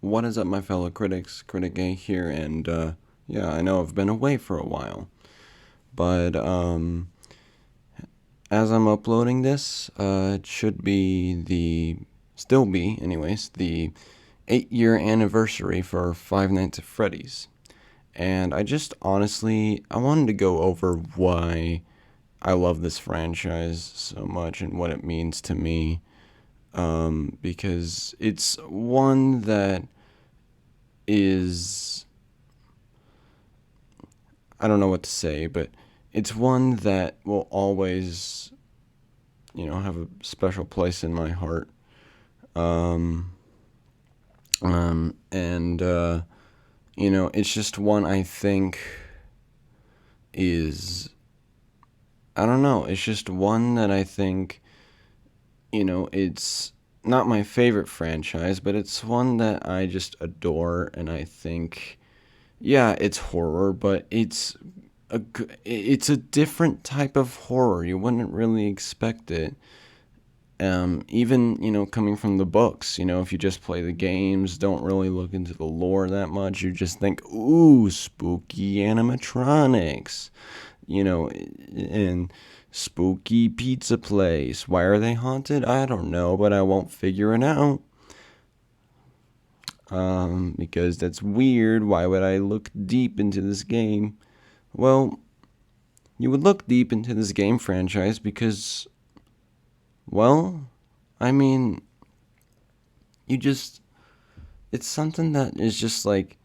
What is up, my fellow critics? Critic A here, and yeah, I know I've been away for a while, but as I'm uploading this, it should be still be, anyways, the 8-year anniversary for Five Nights at Freddys, and I just honestly, I wanted to go over why I love this franchise so much and what it means to me, because it's one that is I don't know what to say, but it's one that will always, have a special place in my heart. Um, and it's just one I think is, I don't know, it's just one that I think, it's not my favorite franchise, but it's one that I just adore, and I think, yeah, it's horror, but it's a different type of horror. You wouldn't really expect it. Even coming from the books, if you just play the games, don't really look into the lore that much, you just think, ooh, spooky animatronics, and spooky pizza place. Why are they haunted? I don't know, but I won't figure it out. Because that's weird. Why would I look deep into this game? Well, you would look deep into this game franchise because, well, I mean, you just, it's something that is just like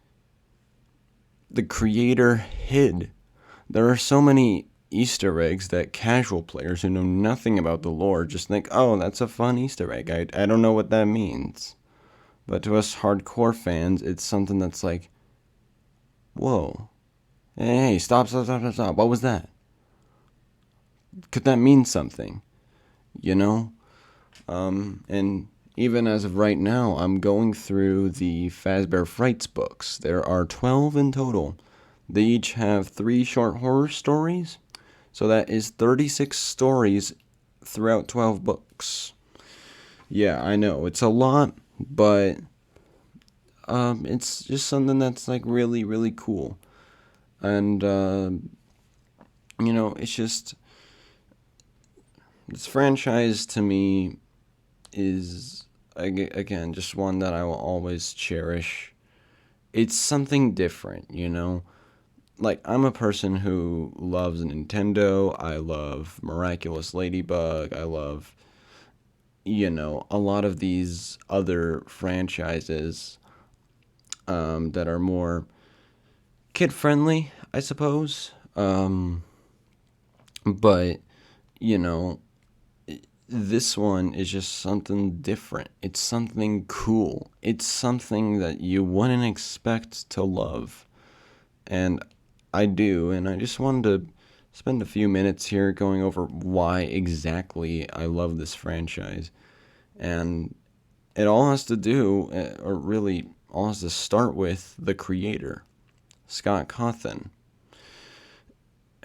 the creator hid. There are so many Easter eggs that casual players who know nothing about the lore just think, oh, that's a fun Easter egg. I don't know what that means. But to us hardcore fans, it's something that's like, whoa. Hey, stop, stop, stop, stop, stop. What was that? Could that mean something? You know? And even as of right now, I'm going through the Fazbear Frights books. There are 12 in total. They each have 3 short horror stories. So that is 36 stories throughout 12 books. Yeah, I know, it's a lot, but it's just something that's like really, really cool. And, it's just, this franchise to me is, again, just one that I will always cherish. It's something different. Like, I'm a person who loves Nintendo. I love Miraculous Ladybug. I love, a lot of these other franchises that are more kid friendly, I suppose. But, you know, this one is just something different. It's something cool. It's something that you wouldn't expect to love. And I do, and I just wanted to spend a few minutes here going over why exactly I love this franchise. And it all has to do, or really all has to start with the creator, Scott Cawthon,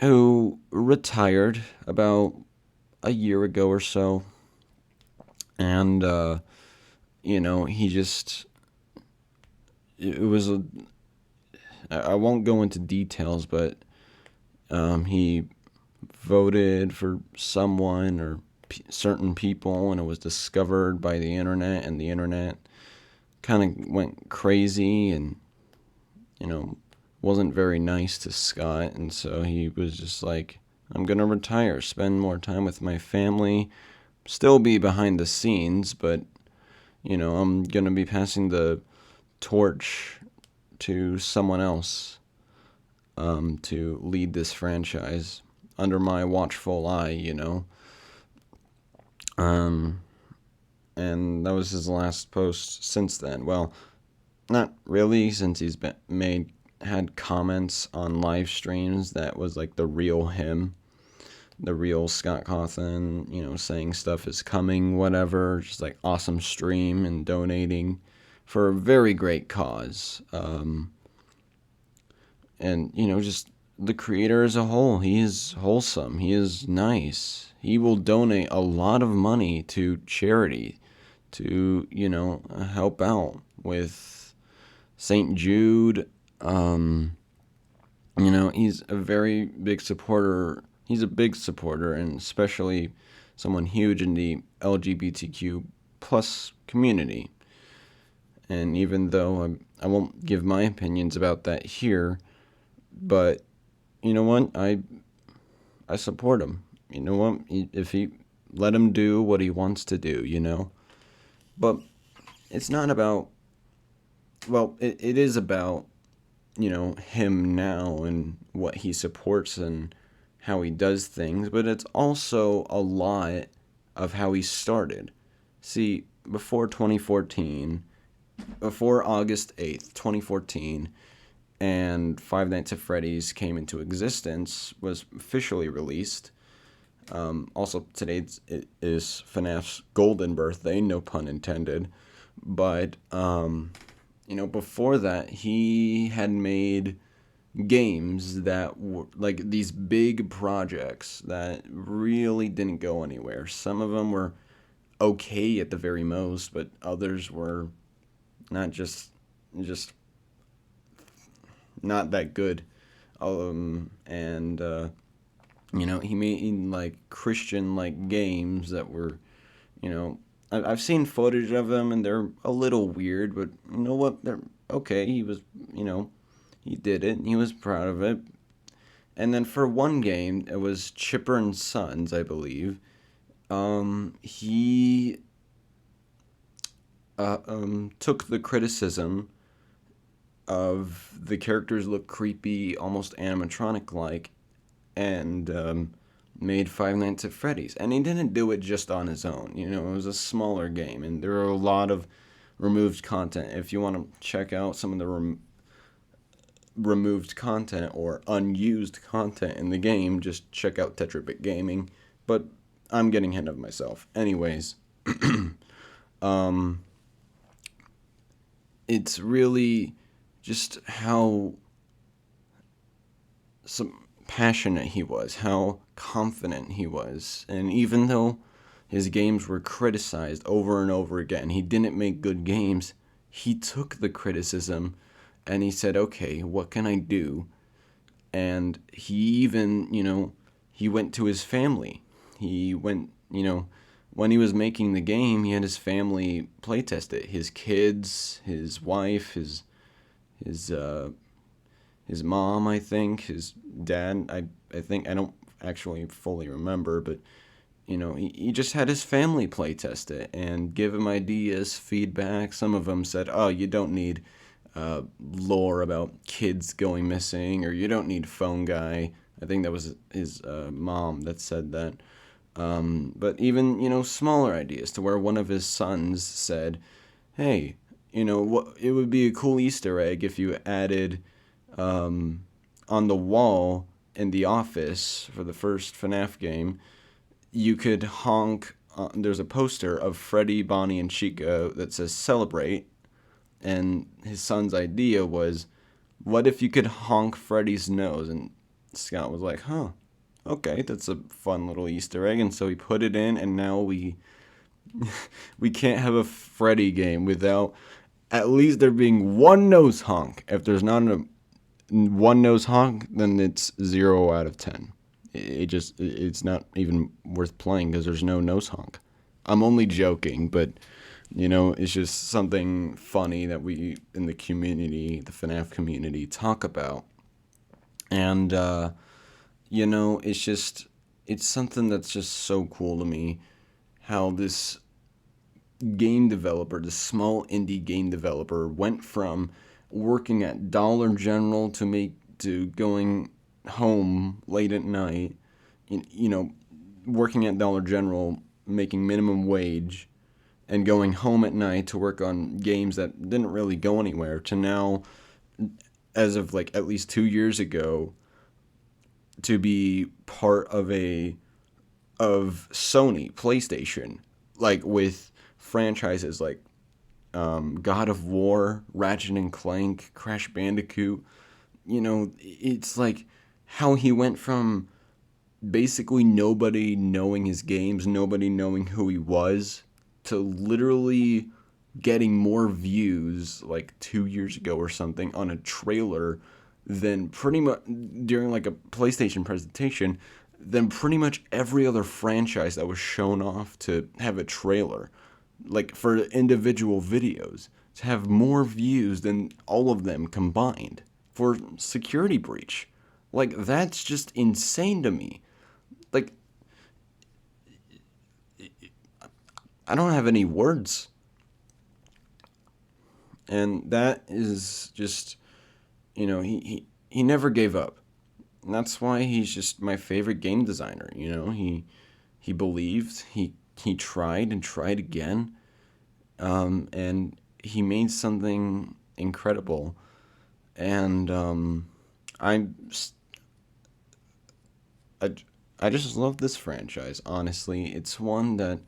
who retired about a year ago or so. And, he just, it was a, I won't go into details, but he voted for someone or certain people, and it was discovered by the internet, and the internet kind of went crazy and, wasn't very nice to Scott. And so he was just like, I'm going to retire, spend more time with my family, still be behind the scenes, but, I'm going to be passing the torch to someone else to lead this franchise under my watchful eye. Um, and that was his last post since then. Well, not really, since he's had comments on live streams that was like the real him, the real Scott Cawthon, saying stuff is coming, whatever, just like awesome stream and donating for a very great cause. And, just the creator as a whole, he is wholesome, he is nice. He will donate a lot of money to charity to, help out with, St. Jude. He's a very big supporter. He's a big supporter, and especially someone huge in the LGBTQ plus community. And even though I won't give my opinions about that here, but you know what? I support him. You know what? If he let him do what he wants to do, But it's not about. Well, it is about him now and what he supports and how he does things, but it's also a lot of how he started. See, before 2014, before August 8th, 2014, and Five Nights at Freddy's came into existence, was officially released. Also, today is FNAF's golden birthday, no pun intended. But, before that, he had made games that were like these big projects that really didn't go anywhere. Some of them were okay at the very most, but others were not just not that good. And he made like Christian like games that were, you know, I've seen footage of them and they're a little weird, but you know what? They're okay. He was, he did it. And he was proud of it. And then for one game, it was Chipper and Sons, I believe. He took the criticism of the characters look creepy, almost animatronic like, and made Five Nights at Freddy's. And he didn't do it just on his own. It was a smaller game, and there are a lot of removed content. If you want to check out some of the removed content or unused content in the game, just check out Tetrabit Gaming. But I'm getting ahead of myself. Anyways, it's really just how passionate he was, how confident he was. And even though his games were criticized over and over again, he didn't make good games, he took the criticism and he said, okay, what can I do? And he even, he went to his family. He went, when he was making the game, he had his family playtest it. His kids, his wife, his his mom, I think, his dad. I think I don't actually fully remember, but he just had his family playtest it and give him ideas, feedback. Some of them said, "Oh, you don't need lore about kids going missing, or you don't need phone guy." I think that was his mom that said that. But even smaller ideas to where one of his sons said, "Hey, what? It would be a cool Easter egg if you added on the wall in the office for the first FNAF game, you could honk. There's a poster of Freddy, Bonnie, and Chica that says celebrate." And his son's idea was, what if you could honk Freddy's nose? And Scott was like, huh, okay, that's a fun little Easter egg. And so he put it in, and now we can't have a Freddy game without at least there being one nose honk. If there's not a one nose honk, then it's 0 out of 10. It's not even worth playing because there's no nose honk. I'm only joking, but it's just something funny that we in the community, the FNAF community, talk about. And it's something that's just so cool to me how this game developer, this small indie game developer, went from working at Dollar General to going home late at night, working at Dollar General, making minimum wage, and going home at night to work on games that didn't really go anywhere, to now, as of like at least 2 years ago, to be part of Sony PlayStation, like with franchises like God of War, Ratchet and Clank, Crash Bandicoot. It's like how he went from basically nobody knowing his games, nobody knowing who he was, to literally getting more views like 2 years ago or something on a trailer than pretty much during like a PlayStation presentation than pretty much every other franchise that was shown off to have a trailer, like for individual videos, to have more views than all of them combined for Security Breach. Like, that's just insane to me. Like, I don't have any words. And that is just, he never gave up. And that's why he's just my favorite game designer. He believed, he tried and tried again, and he made something incredible. And I, I, I just love this franchise. Honestly, it's one that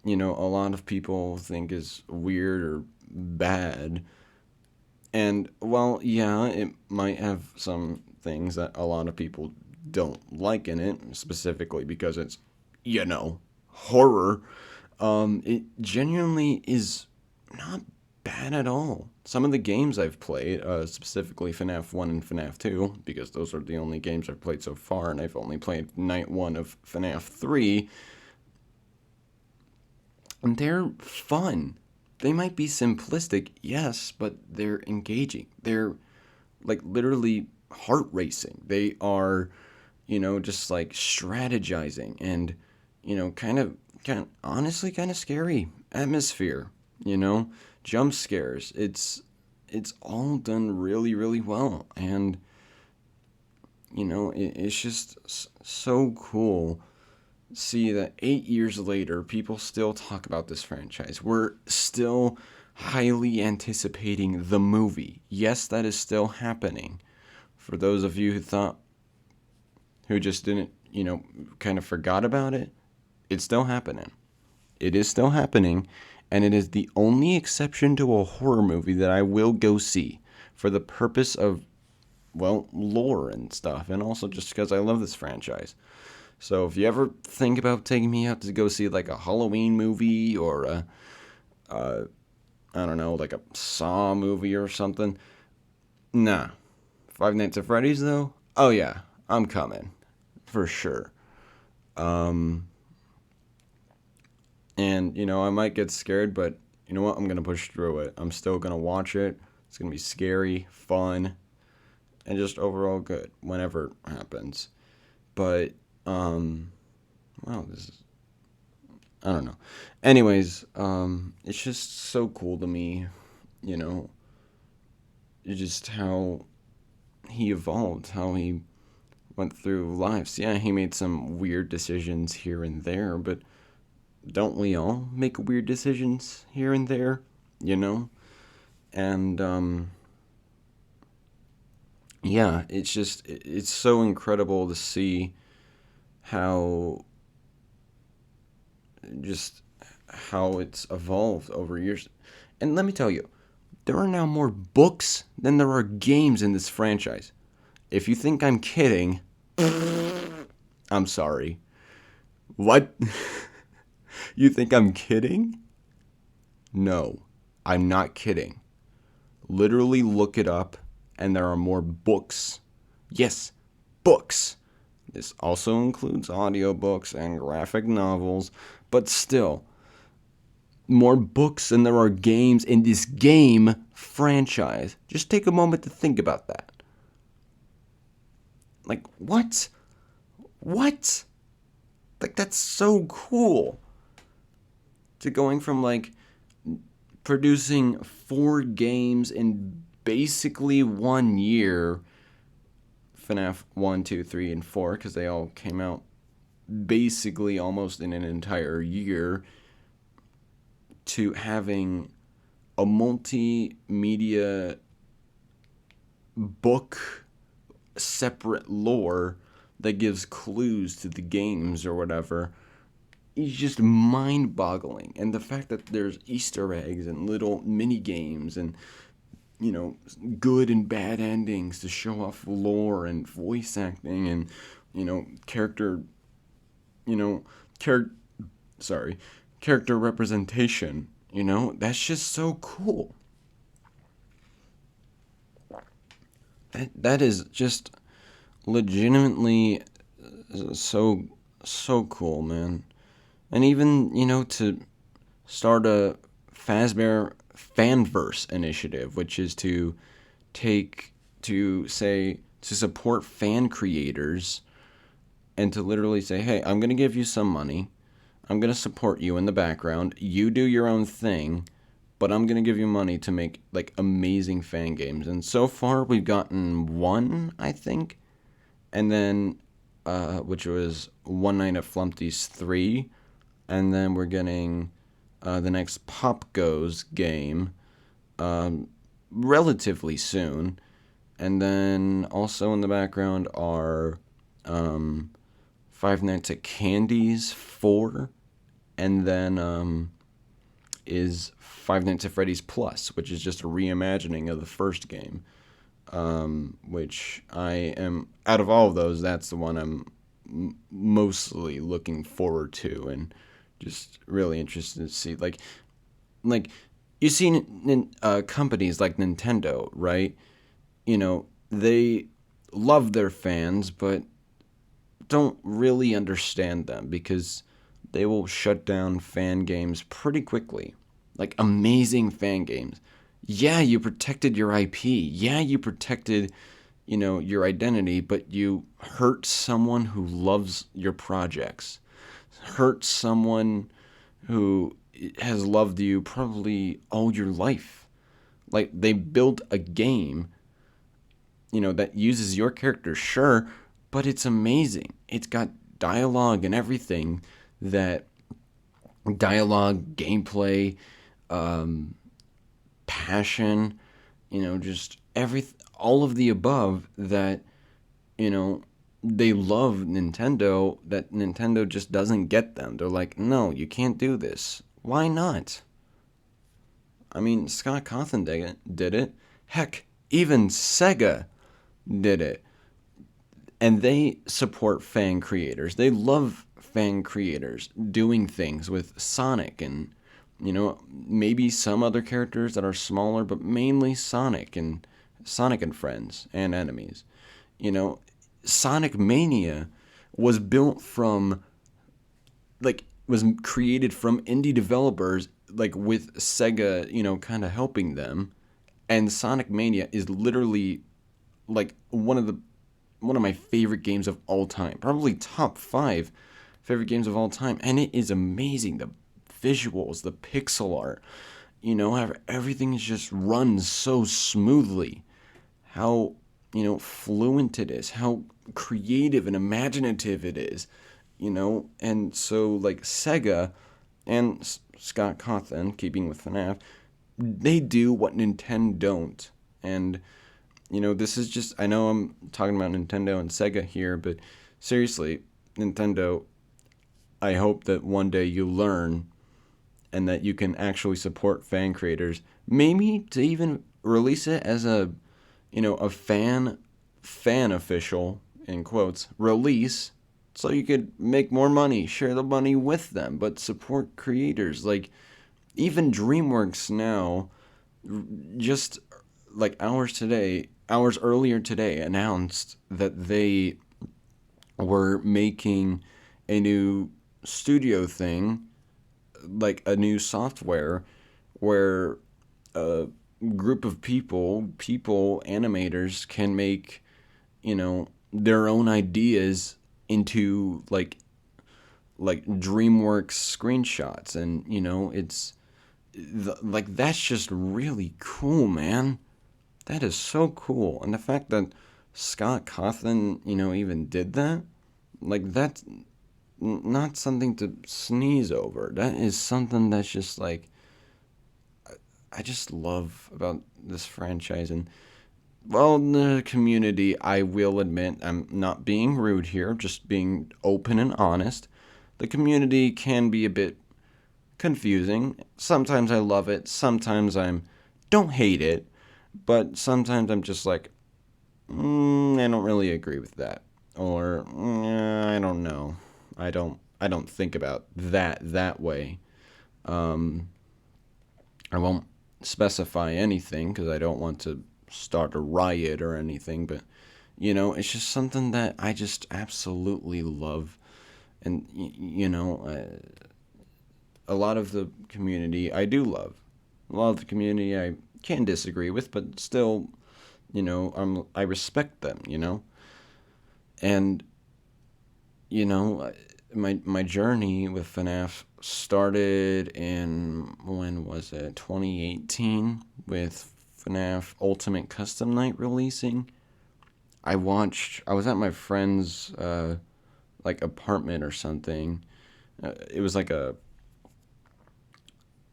a lot of people think is weird or bad. And well, yeah, it might have some things that a lot of people don't like in it, specifically because it's, horror. It genuinely is not bad at all. Some of the games I've played, specifically FNAF 1 and FNAF 2, because those are the only games I've played so far, and I've only played Night 1 of FNAF 3, and they're fun. They might be simplistic, yes, but they're engaging. They're like literally heart racing. They are, just like strategizing and, honestly kind of scary atmosphere, jump scares. It's all done really, really well. And, it's just so cool see that 8 years later, people still talk about this franchise. We're still highly anticipating the movie. Yes, that is still happening. For those of you who just didn't, kind of forgot about it, it's still happening. It is still happening, and it is the only exception to a horror movie that I will go see for the purpose of, well, lore and stuff, and also just because I love this franchise. So if you ever think about taking me out to go see like a Halloween movie or I don't know, like a Saw movie or something, nah. Five Nights at Freddys though, oh yeah, I'm coming for sure. Um, and I might get scared, but you know what? I'm gonna push through it. I'm still gonna watch it. It's gonna be scary, fun, and just overall good whenever it happens. But wow, this is, I don't know. Anyways, it's just so cool to me, you know, just how he evolved, how he went through lives. Yeah, he made some weird decisions here and there, but don't we all make weird decisions here and there, you know? And yeah, it's so incredible to see how just how it's evolved over years. And let me tell you, there are now more books than there are games in this franchise. If you think I'm kidding, I'm sorry. What? You think I'm kidding? No, I'm not kidding. Literally look it up, and there are more books. Yes, books. This also includes audiobooks and graphic novels, but still, more books than there are games in this game franchise. Just take a moment to think about that. Like, what? What? Like, that's so cool. To going from, like, producing 4 games in basically 1 year, FNAF 1, 2, 3, and 4, because they all came out basically almost in an entire year, to having a multimedia book separate lore that gives clues to the games or whatever is just mind-boggling. And the fact that there's Easter eggs and little mini games and good and bad endings to show off lore and voice acting and character you know char- sorry character representation, That's just so cool. That is just legitimately so cool, man. And even, to start a Fazbear Fanverse initiative, which is to take to support fan creators and to literally say, hey, I'm going to give you some money. I'm going to support you in the background. You do your own thing, but I'm going to give you money to make like amazing fan games. And so far we've gotten one, I think. And then which was One Night at Flumpty's 3, and then we're getting the next Pop Goes game relatively soon. And then also in the background are Five Nights at Candy's 4, and then is Five Nights at Freddy's Plus, which is just a reimagining of the first game. Which I am, out of all of those, that's the one I'm mostly looking forward to, and just really interested to see. Like you see companies like Nintendo, right? They love their fans, but don't really understand them because they will shut down fan games pretty quickly. Like amazing fan games. Yeah, you protected your IP. Yeah, you protected, your identity, but you hurt someone who loves your projects. Hurt someone who has loved you probably all your life. Like they built a game, that uses your character, sure, but it's amazing. It's got dialogue and everything that dialogue, gameplay, um, passion, just all of the above that, they love Nintendo, that Nintendo just doesn't get them. They're like, no, you can't do this. Why not? I mean, Scott Cawthon did it. Heck, even Sega did it. And they support fan creators. They love fan creators doing things with Sonic and, maybe some other characters that are smaller, but mainly Sonic and friends and enemies. You know, Sonic Mania was built from was created from indie developers with Sega, kind of helping them. And Sonic Mania is literally one of my favorite games of all time. Probably top 5 favorite games of all time. And it is amazing. The visuals, the pixel art, how everything is just runs so smoothly. How, fluent it is, how creative and imaginative it is, and so Sega and Scott Cawthon, keeping with FNAF, they do what Nintendo don't. And, this is just, I know I'm talking about Nintendo and Sega here, but seriously, Nintendo, I hope that one day you learn and that you can actually support fan creators, maybe to even release it as a fan official, in quotes, release, so you could make more money, share the money with them, but support creators. Even DreamWorks now, just hours earlier today, announced that they were making a new studio thing, a new software where a group of people animators can make, their own ideas into DreamWorks screenshots, and it's that's just really cool, man. That is so cool. And the fact that Scott Cawthon, even did that, that's not something to sneeze over. That is something that's just I just love about this franchise. And well, the community, I will admit, I'm not being rude here, just being open and honest. The community can be a bit confusing. Sometimes I love it, sometimes don't hate it, but sometimes I'm just I don't really agree with that. Or I don't know. I don't think about that way. Um I won't specify anything because I don't want to start a riot or anything, but it's just something that I just absolutely love. And, a lot of the community I do love. A lot of the community I can disagree with, but still, I respect them, And, you know, my journey with FNAF started in, when was it, 2018, with FNAF Ultimate Custom Night releasing. I was at my friend's like apartment or something. It was like a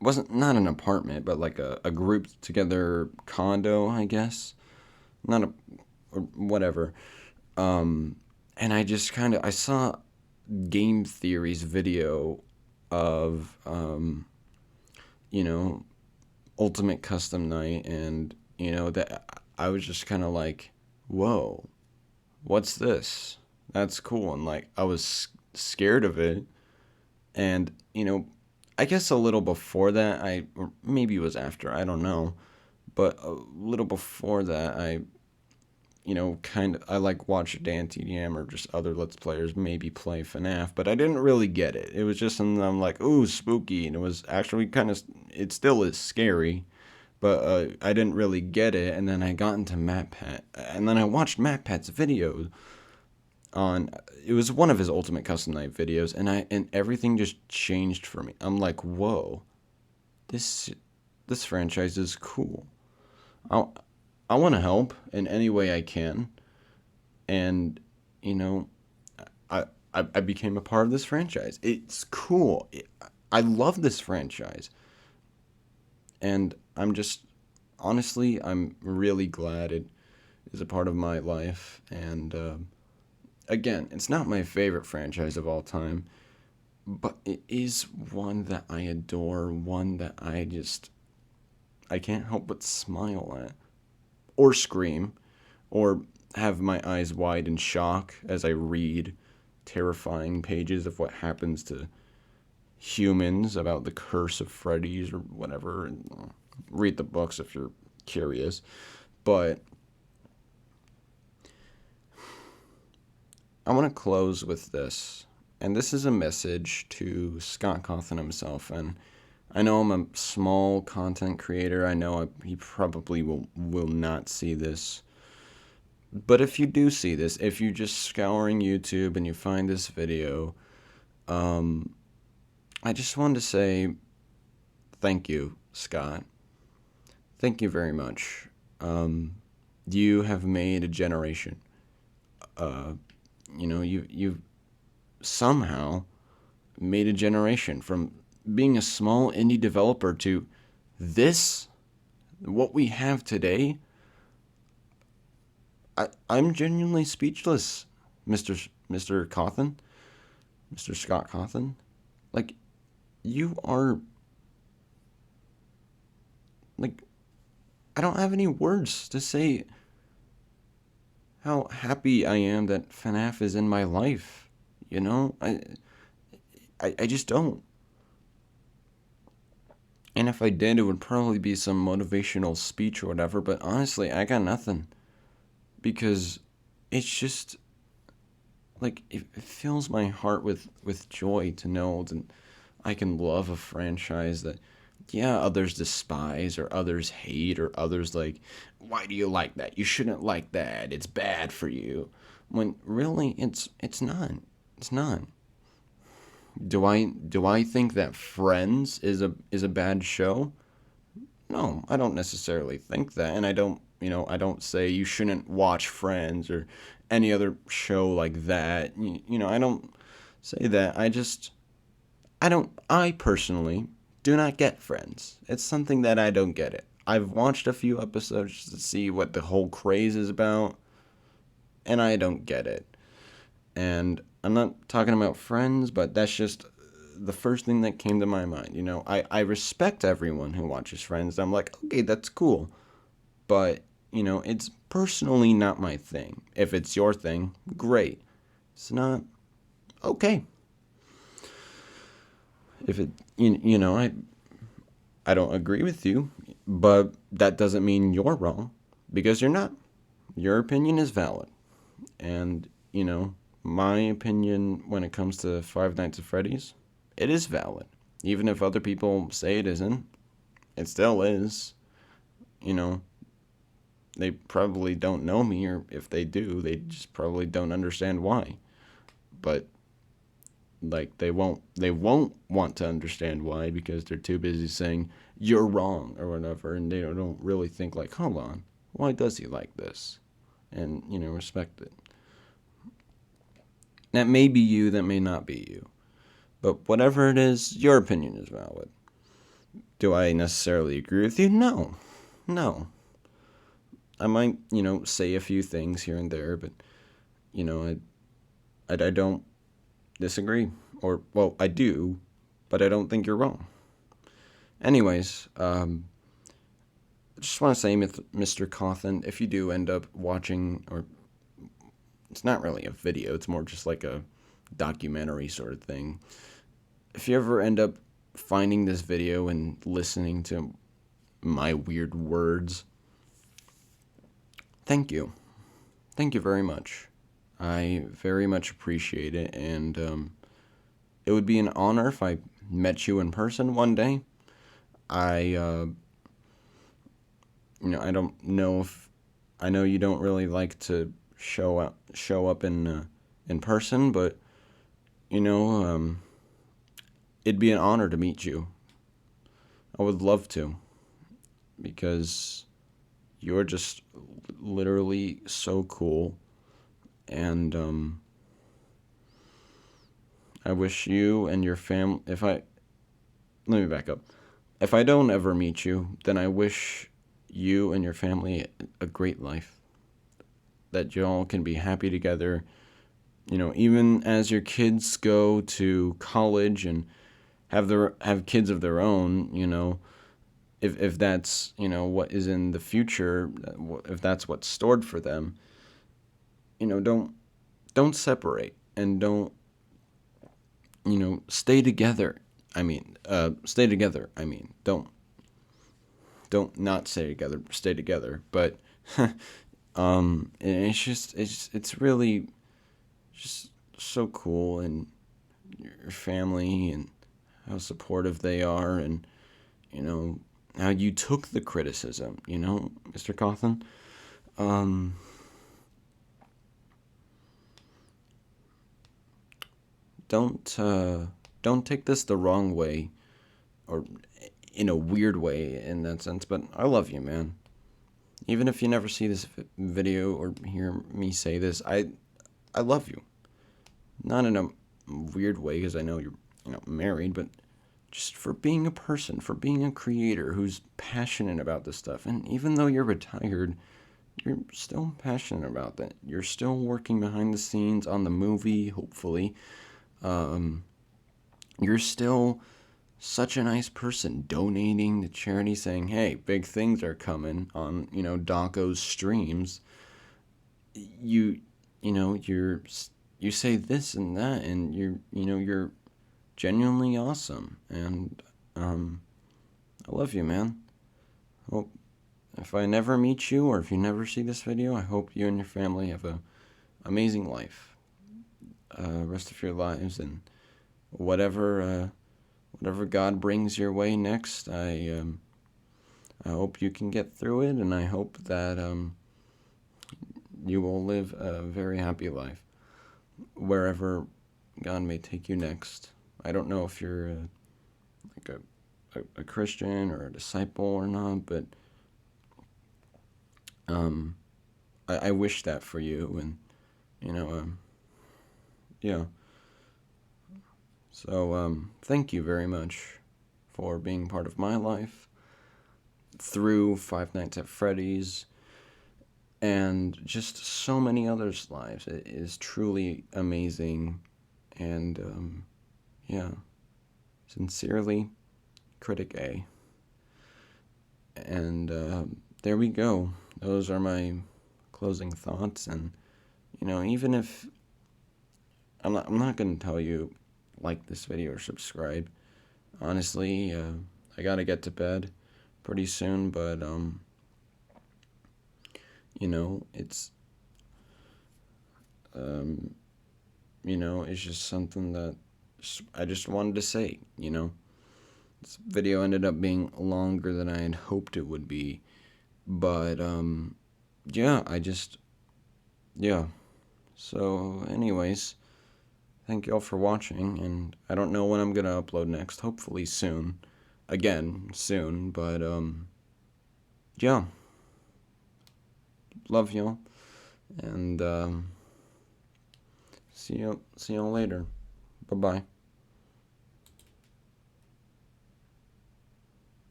wasn't not an apartment, but like a group together condo, I guess. Not a or whatever. And I just I saw game theory's video of you know Ultimate Custom Night, and that I was just kind of like, whoa, what's this? That's cool. And like I was scared of it, and I guess a little before that, or maybe it was after, I don't know, but a little before that, I like watch Dan TDM or just other Let's Players maybe play FNAF, but I didn't really get it. It was just something I'm like, ooh, spooky, and it was actually it still is scary, but I didn't really get it. And then I got into MatPat, and then I watched MatPat's video on, it was one of his Ultimate Custom Night videos, and everything just changed for me. I'm like, whoa, this this franchise is cool. I I want to help in any way I can, and you know, I became a part of this franchise. It's cool. I love this franchise, and I'm really glad it is a part of my life. And again, it's not my favorite franchise of all time, but it is one that I adore, one that I can't help but smile at, or scream, or have my eyes wide in shock as I read terrifying pages of what happens to humans about the curse of Freddy's or whatever. And read the books if you're curious. But I want to close with this. And this is a message to Scott Cawthon himself. And I know I'm a small content creator. I know he probably will not see this. But if you do see this, if you're just scouring YouTube and you find this video, I just wanted to say thank you, Scott. Thank you very much. You have made a generation. Uh, you've somehow made a generation from being a small indie developer to this, what we have today. I'm genuinely speechless, Mr. Cawthon, Mr. Scott Cawthon. Like, you are, like, I don't have any words to say how happy I am that FNAF is in my life. I just don't. And if I did, it would probably be some motivational speech or whatever, but honestly, I got nothing. Because it's just, like, it fills my heart with joy to know that I can love a franchise that, yeah, others despise or others hate or others like, why do you like that? You shouldn't like that. It's bad for you. When really it's not. It's not. Do I think that Friends is a bad show? No, I don't necessarily think that, and I don't say you shouldn't watch Friends or any other show like that. I don't say that. I personally do not get Friends. It's something that I don't get it. I've watched a few episodes to see what the whole craze is about, and I don't get it. And I'm not talking about Friends, but that's just the first thing that came to my mind. I respect everyone who watches Friends. I'm like, okay, that's cool. But, it's personally not my thing. If it's your thing, great. It's not, okay. If it, I don't agree with you, but that doesn't mean you're wrong, because you're not. Your opinion is valid. And, my opinion when it comes to Five Nights at Freddy's, it is valid. Even if other people say it isn't, it still is. You know, they probably don't know me, or if they do, they just probably don't understand why. But like they won't want to understand why, because they're too busy saying you're wrong or whatever, and they don't really think like, hold on, why does he like this? And respect it. That may be you, that may not be you. But whatever it is, your opinion is valid. Do I necessarily agree with you? No. No. I might, say a few things here and there, but, I don't disagree. Or, well, I do, but I don't think you're wrong. Anyways, I just want to say, Mr. Cawthon, if you do end up watching, or it's not really a video, it's more just like a documentary sort of thing. If you ever end up finding this video and listening to my weird words, thank you. Thank you very much. I very much appreciate it, and it would be an honor if I met you in person one day. I I don't know if I know you don't really like to show up in person, but you know, it'd be an honor to meet you. I would love to, because you're just literally so cool, and I wish you and your family. Let me back up. If I don't ever meet you, then I wish you and your family a great life. That y'all can be happy together. Even as your kids go to college and have kids of their own. If that's what is in the future, if that's what's stored for them. Don't separate, and don't stay together. Stay together. Don't not stay together. Stay together. But it's really just so cool, and your family, and how supportive they are, and how you took the criticism. Mr. Cawthon. Um, don't take this the wrong way, or in a weird way in that sense. But I love you, man. Even if you never see this video or hear me say this, I love you. Not in a weird way, because I know you're married, but just for being a person, for being a creator who's passionate about this stuff. And even though you're retired, you're still passionate about that. You're still working behind the scenes on the movie, hopefully. You're still such a nice person, donating to charity, saying, hey, big things are coming on, Daco's streams. You, you say this and that, and you're genuinely awesome. And, I love you, man. Well, if I never meet you, or if you never see this video, I hope you and your family have a amazing life. Rest of your lives, and whatever God brings your way next, I hope you can get through it, and I hope that you will live a very happy life wherever God may take you next. I don't know if you're like a Christian or a disciple or not, but I wish that for you, and yeah. So thank you very much for being part of my life through Five Nights at Freddy's, and just so many others' lives. It is truly amazing, and yeah, sincerely, Critic A. And there we go. Those are my closing thoughts, and even if I'm not going to tell you like this video or subscribe. Honestly, I gotta get to bed pretty soon, but, it's, it's just something that I just wanted to say, This video ended up being longer than I had hoped it would be, but, yeah, yeah. So, anyways, thank y'all for watching, and I don't know when I'm gonna upload next, hopefully soon. Again, soon, but, yeah. Love y'all, and, see y'all later. Bye-bye.